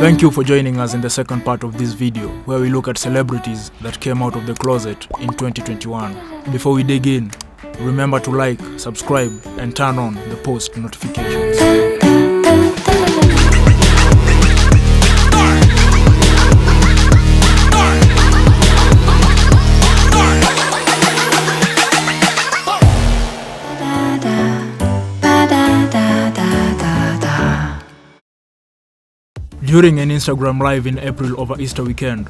Thank you for joining us in the second part of this video, where we look at celebrities that came out of the closet in 2021. Before we dig in, remember to like, subscribe, and turn on the post notifications. During an Instagram live in April over Easter weekend,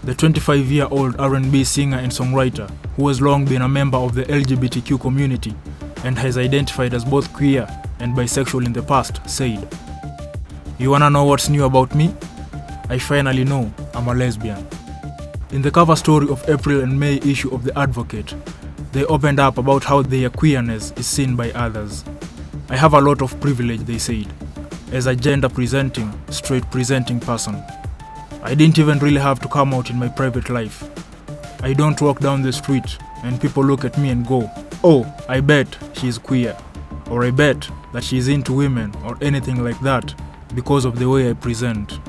the 25-year-old R&B singer and songwriter, who has long been a member of the LGBTQ community and has identified as both queer and bisexual in the past, said, "You wanna know what's new about me? I finally know I'm a lesbian." In the cover story of April and May issue of The Advocate, they opened up about how their queerness is seen by others. "I have a lot of privilege," they said, "as a gender-presenting, straight-presenting person. I didn't even really have to come out in my private life. I don't walk down the street and people look at me and go, 'Oh, I bet she's queer,' or 'I bet that she's into women,' or anything like that because of the way I present."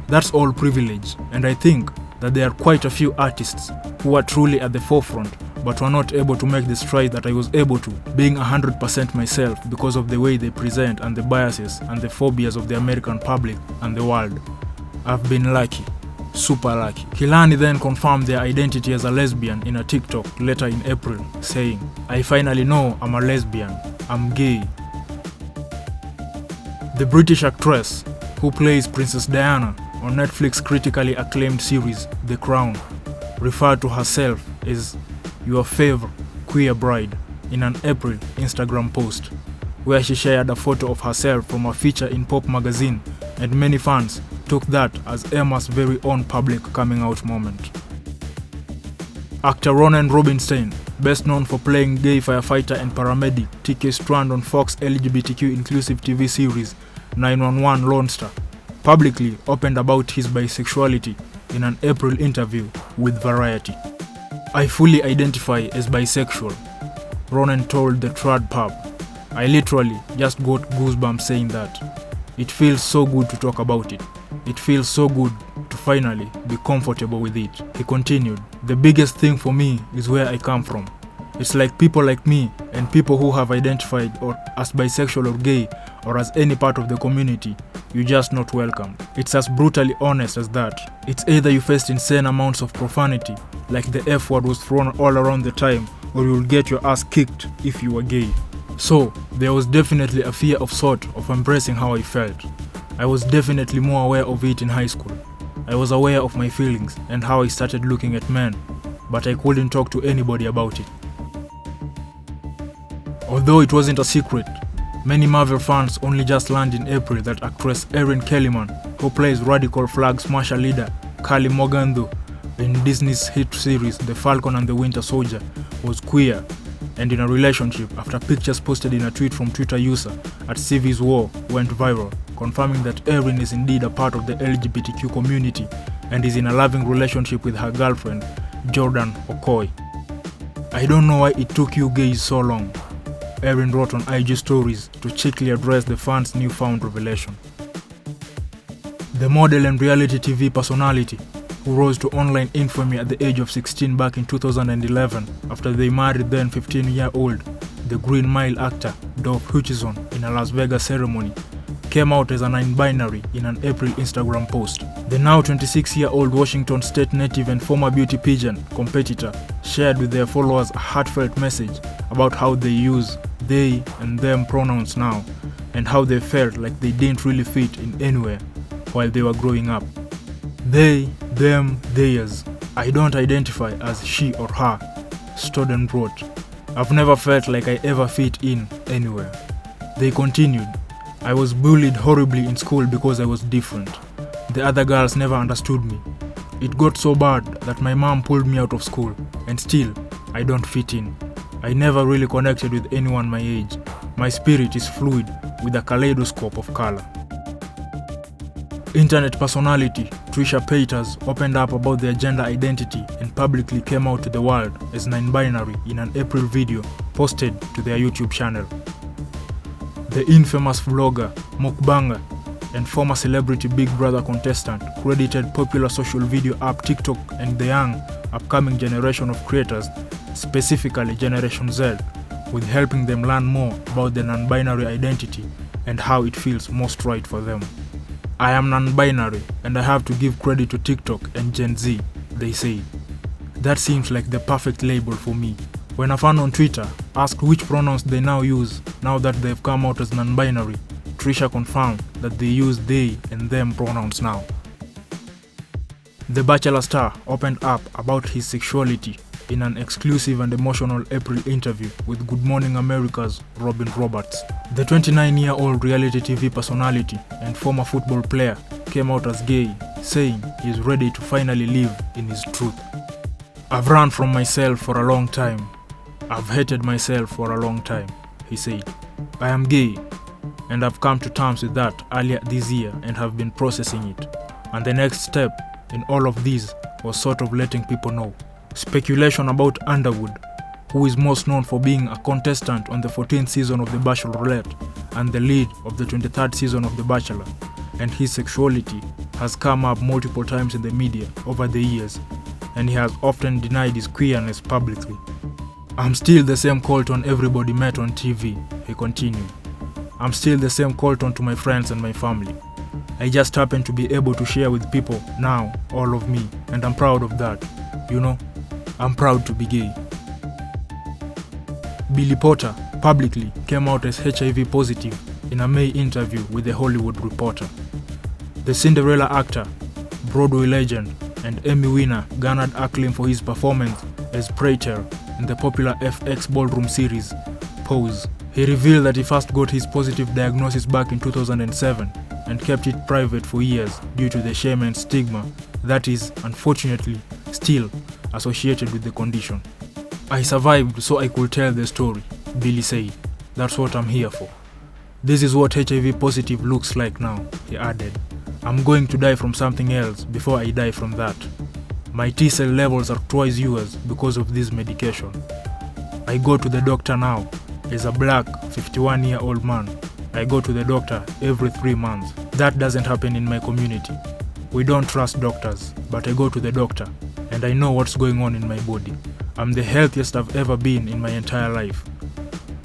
That's all privilege, and I think that there are quite a few artists who are truly at the forefront but were not able to make the stride that I was able to, being 100% myself because of the way they present and the biases and the phobias of the American public and the world. I've been lucky, super lucky. Khelani then confirmed their identity as a lesbian in a TikTok later in April, saying, "I finally know I'm a lesbian, I'm gay." The British actress, who plays Princess Diana on Netflix's critically acclaimed series The Crown, referred to herself as "your favorite queer bride" in an April Instagram post, where she shared a photo of herself from a feature in Pop magazine, and many fans took that as Emma's very own public coming out moment. Actor Ronan Robinstein, best known for playing gay firefighter and paramedic TK Strand on Fox LGBTQ inclusive TV series 911 Lone Star, publicly opened about his bisexuality in an April interview with Variety. "I fully identify as bisexual," Ronan told the Trad Pub. "I literally just got goosebumps saying that. It feels so good to talk about it. It feels so good to finally be comfortable with it." He continued, "The biggest thing for me is where I come from. It's like people like me and people who have identified or as bisexual or gay or as any part of the community, you're just not welcome. It's as brutally honest as that. It's either you faced insane amounts of profanity, like the F word was thrown all around the time, or you'll get your ass kicked if you were gay." So, there was definitely a fear of sort of embracing how I felt. I was definitely more aware of it in high school. I was aware of my feelings and how I started looking at men, but I couldn't talk to anybody about it. Although it wasn't a secret, many Marvel fans only just learned in April that actress Erin Kellyman, who plays Radical Flag Smasher leader Kali Morgantho in Disney's hit series The Falcon and the Winter Soldier, was queer and in a relationship after pictures posted in a tweet from Twitter user @CivizWar went viral, confirming that Erin is indeed a part of the LGBTQ community and is in a loving relationship with her girlfriend, Jordan Okoye. "I don't know why it took you gays so long," Erin wrote on IG stories to cheekily address the fans' newfound revelation. The model and reality TV personality, who rose to online infamy at the age of 16 back in 2011 after they married then 15-year-old, the Green Mile actor Dolph Hutchison in a Las Vegas ceremony, came out as a non-binary in an April Instagram post. The now 26-year-old Washington State native and former beauty pageant competitor shared with their followers a heartfelt message about how they use they and them pronouns now, and how they felt like they didn't really fit in anywhere while they were growing up. "They, them, theirs. I don't identify as she or her," Stoden wrote. "I've never felt like I ever fit in anywhere." They continued, "I was bullied horribly in school because I was different. The other girls never understood me. It got so bad that my mom pulled me out of school, and still, I don't fit in. I never really connected with anyone my age. My spirit is fluid with a kaleidoscope of color." Internet personality Trisha Paytas opened up about their gender identity and publicly came out to the world as non-binary in an April video posted to their YouTube channel. The infamous vlogger, mukbanger, and former celebrity Big Brother contestant, credited popular social video app TikTok and the young, upcoming generation of creators, specifically Generation Z, with helping them learn more about the non-binary identity and how it feels most right for them. I am non-binary and I have to give credit to TikTok and Gen Z, they say. That seems like the perfect label for me. When a fan on Twitter asked which pronouns they now use now that they've come out as non-binary, Trisha confirmed that they use they and them pronouns now. The Bachelor star opened up about his sexuality in an exclusive and emotional April interview with Good Morning America's Robin Roberts. The 29-year-old reality TV personality and former football player came out as gay, saying he is ready to finally live in his truth. I've run from myself for a long time. I've hated myself for a long time, he said. I am gay, and I've come to terms with that earlier this year and have been processing it. And the next step in all of this was sort of letting people know. Speculation about Underwood, who is most known for being a contestant on the 14th season of The Bachelorette and the lead of the 23rd season of The Bachelor, and his sexuality has come up multiple times in the media over the years, and he has often denied his queerness publicly. I'm still the same Colton everybody met on TV, he continued. I'm still the same Colton to my friends and my family. I just happen to be able to share with people now, all of me, and I'm proud of that. You know, I'm proud to be gay. Billy Potter publicly came out as HIV positive in a May interview with The Hollywood Reporter. The Cinderella actor, Broadway legend, and Emmy winner garnered acclaim for his performance as Prater in the popular FX ballroom series, Pose. He revealed that he first got his positive diagnosis back in 2007 and kept it private for years due to the shame and stigma that is, unfortunately, still associated with the condition. I survived so I could tell the story, Billy said. That's what I'm here for. This is what HIV positive looks like now, he added. I'm going to die from something else before I die from that. My T-cell levels are twice yours because of this medication. I go to the doctor now. As a black 51-year-old man, I go to the doctor every 3 months. That doesn't happen in my community. We don't trust doctors, but I go to the doctor and I know what's going on in my body. I'm the healthiest I've ever been in my entire life.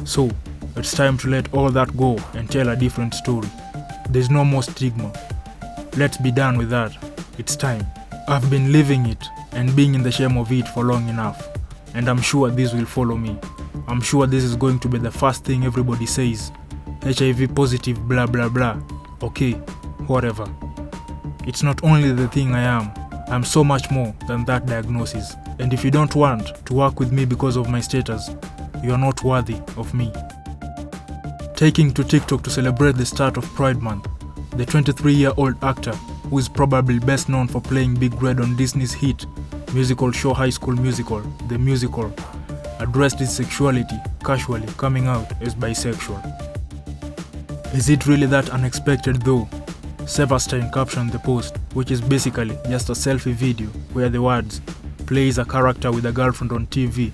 So, it's time to let all that go and tell a different story. There's no more stigma. Let's be done with that. It's time. I've been living it and being in the shame of it for long enough, and I'm sure this will follow me. I'm sure this is going to be the first thing everybody says. HIV positive blah blah blah. Okay, whatever. It's not only the thing I am. I'm so much more than that diagnosis. And if you don't want to work with me because of my status, you are not worthy of me. Taking to TikTok to celebrate the start of Pride Month, the 23-year-old actor, who is probably best known for playing Big Red on Disney's hit musical show High School Musical, The Musical, addressed his sexuality casually, coming out as bisexual. Is it really that unexpected though? Severstein captioned the post, which is basically just a selfie video where the words "plays a character with a girlfriend on TV,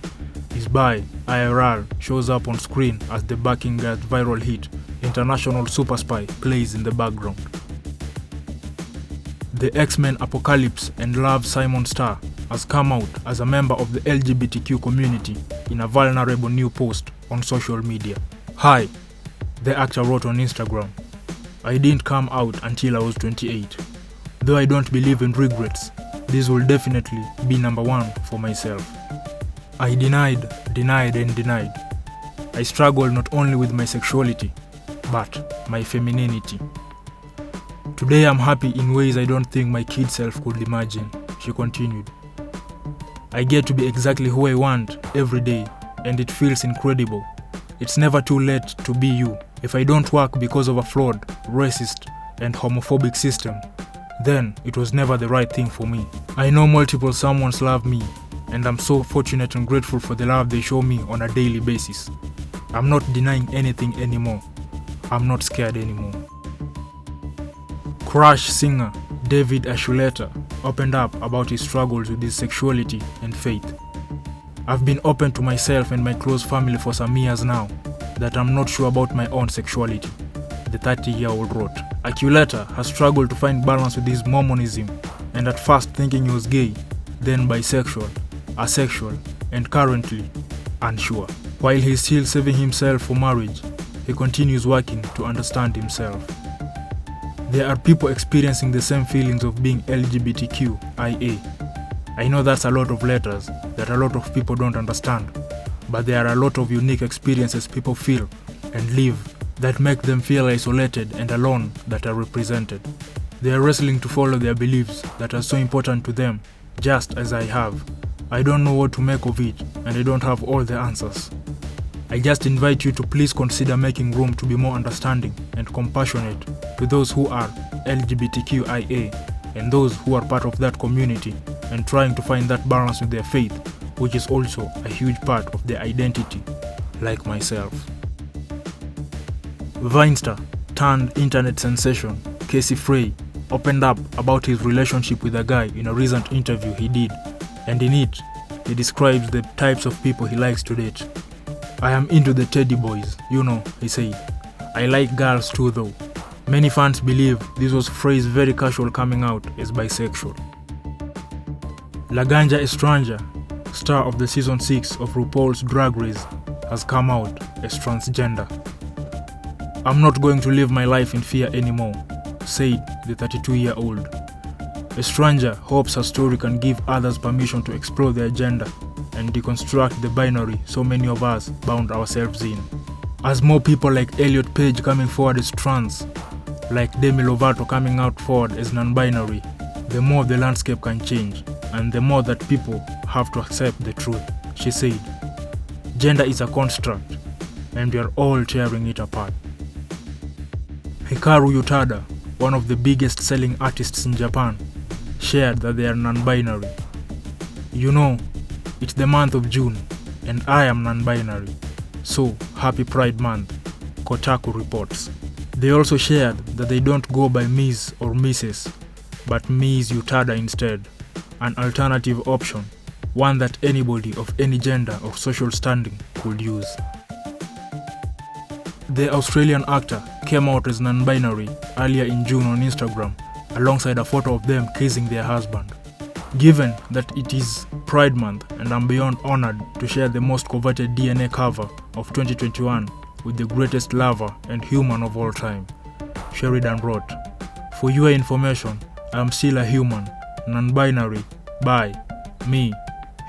is bi, IRL" shows up on screen as the backing viral hit International Super Spy plays in the background. The X-Men Apocalypse and Love Simon star has come out as a member of the LGBTQ community in a vulnerable new post on social media. Hi, the actor wrote on Instagram. I didn't come out until I was 28. Though I don't believe in regrets, this will definitely be number one for myself. I denied. I struggled not only with my sexuality, but my femininity. Today I'm happy in ways I don't think my kid self could imagine, she continued. I get to be exactly who I want every day, and it feels incredible. It's never too late to be you. If I don't work because of a flawed, racist, and homophobic system, then it was never the right thing for me. I know multiple someones love me, and I'm so fortunate and grateful for the love they show me on a daily basis. I'm not denying anything anymore. I'm not scared anymore. Crush singer David Ashuleta opened up about his struggles with his sexuality and faith. I've been open to myself and my close family for some years now that I'm not sure about my own sexuality, the 30-year-old wrote. Acculeta has struggled to find balance with his Mormonism, and at first thinking he was gay, then bisexual, asexual, and currently unsure. While he is still saving himself for marriage, he continues working to understand himself. There are people experiencing the same feelings of being LGBTQIA. I know that's a lot of letters that a lot of people don't understand, but there are a lot of unique experiences people feel and live that make them feel isolated and alone that are represented. They are wrestling to follow their beliefs that are so important to them, just as I have. I don't know what to make of it, and I don't have all the answers. I just invite you to please consider making room to be more understanding and compassionate to those who are LGBTQIA and those who are part of that community and trying to find that balance with their faith, which is also a huge part of their identity, like myself. Vine star turned internet sensation Casey Frey opened up about his relationship with a guy in a recent interview he did, and in it, he describes the types of people he likes to date. I am into the teddy boys, he said. I like girls too though. Many fans believe this was Frey's very casual coming out as bisexual. Laganja Estranja, star of the season 6 of RuPaul's Drag Race, has come out as transgender. I'm not going to live my life in fear anymore, said the 32-year-old. Estranja hopes her story can give others permission to explore their gender and deconstruct the binary so many of us bound ourselves in. As more people like Elliot Page coming forward as trans, like Demi Lovato coming out forward as non-binary, the more the landscape can change, and the more that people have to accept the truth, she said. Gender is a construct, and we are all tearing it apart. Hikaru Utada, one of the biggest selling artists in Japan, shared that they are non-binary. It's the month of June, and I am non-binary. So, happy Pride Month, Kotaku reports. They also shared that they don't go by Ms. or Mrs., but Ms. Utada instead, an alternative option, one that anybody of any gender or social standing could use. The Australian actor came out as non-binary earlier in June on Instagram, alongside a photo of them kissing their husband. Given that it is Pride Month, and I'm beyond honored to share the most coveted DNA cover of 2021 with the greatest lover and human of all time, Sheridan wrote, "For your information, I am still a human, non-binary, bi, me,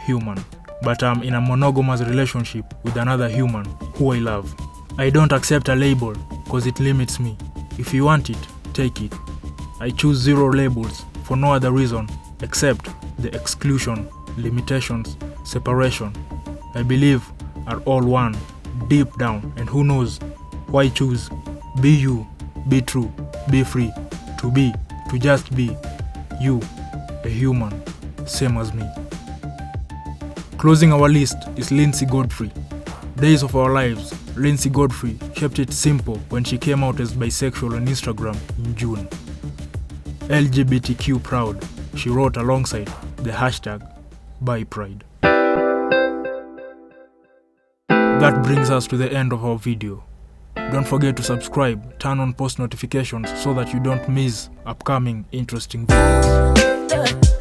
human, but I'm in a monogamous relationship with another human who I love. I don't accept a label because it limits me. If you want it, take it. I choose zero labels for no other reason except the exclusion, limitations, separation, I believe are all one, deep down, and who knows, why choose? Be you, be true, be free, to just be, you, a human, same as me." Closing our list is Lindsay Godfrey. Days of Our Lives, Lindsay Godfrey kept it simple when she came out as bisexual on Instagram in June. LGBTQ proud, she wrote alongside the hashtag #BiPride. That brings us to the end of our video. Don't forget to subscribe, turn on post notifications so that you don't miss upcoming interesting videos.